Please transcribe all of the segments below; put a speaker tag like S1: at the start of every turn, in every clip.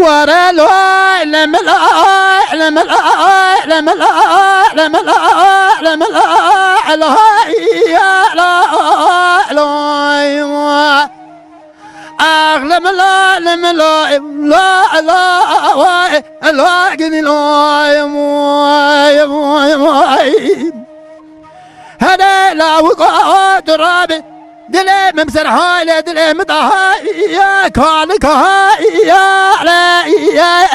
S1: ورا لا لم لا لم لا لم لا لم لا لم لا لا يا لا لا أغلم لا لم لا لا لا لا قني لا يا هذا لا وقع ترابي دلي ممسر هاي دلي مطهاي يا كالك هاي يا لا يا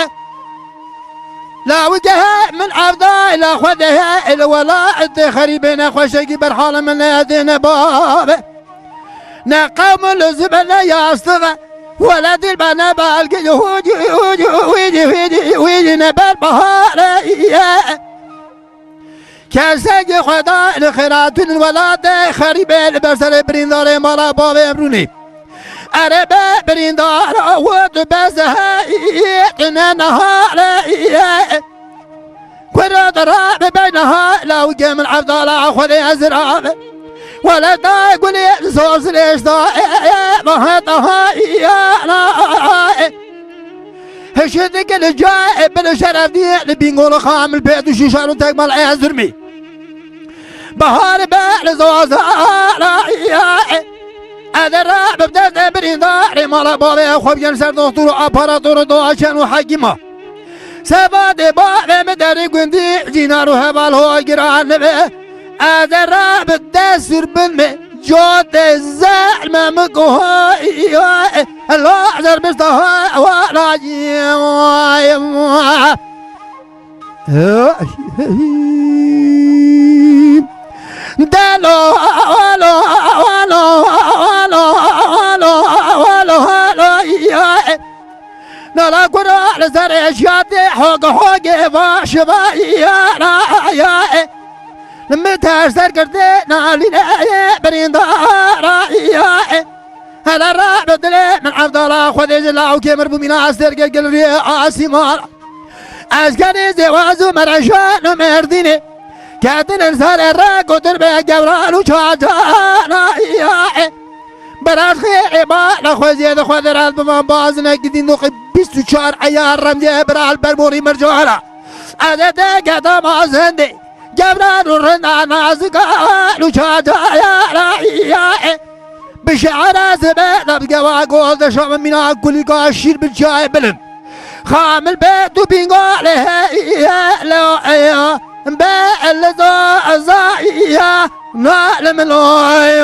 S1: لا وجهها من عفضاي لا خذها الولاء خريبنا خوشي برحال من هذين باب نقوم الزبل يا اصطغى ولد البنا بالقي يهودي ويجي نبال بهار يا كاسق خدا الخيرات الولاد خريب البصر بريندار مالا باب بروني عرب بريندار ود بزها نهار كرة ضرب بينها لو جم العبد الله خذ ازراب ولا تقول صوص ليش ما هطها يا لا هشتك الجاي بالشرف دي اللي بيقول خام البيت وشيشان وتكمل ازرمي بهار بال زوزا يا أدرى ببدأ بريندار مالا بابي خوب ينسر دكتور أباراتور دواشان وحاكمة سباد بابي مدري قندي جينارو هبال هو جيران نبي أدرى ببدأ سربن جود الزعم مقوها الله عزر بستها وراجي دلو ولو ولو ولو ولو ولو ولو يا نلا قرا لزر شاتي حق حق واشبا يا لما تهزر كردي نالي لا بريندار يا هلا راب دلي من عبد الله خذ جلا وكمر بمنا استر قلبي عاصمار أسكني زواج مرجان مرديني كاتن انسان الراك وتربي جبران وشاجانا يا براد خير ما نخوي زيادة خضرات بما بازنا قدين نقي بيستو شهر عيار رمزي برال برموري مرجوهلا أدتا كتا ما زندي جبران ورنا نازقان وشاجانا يا بشعر زبادة بقوا قوز شعب منا كل قاشير بالشاي بلن خام البيت وبينقاله يا لا يا بأل زا يا نعلم الوعي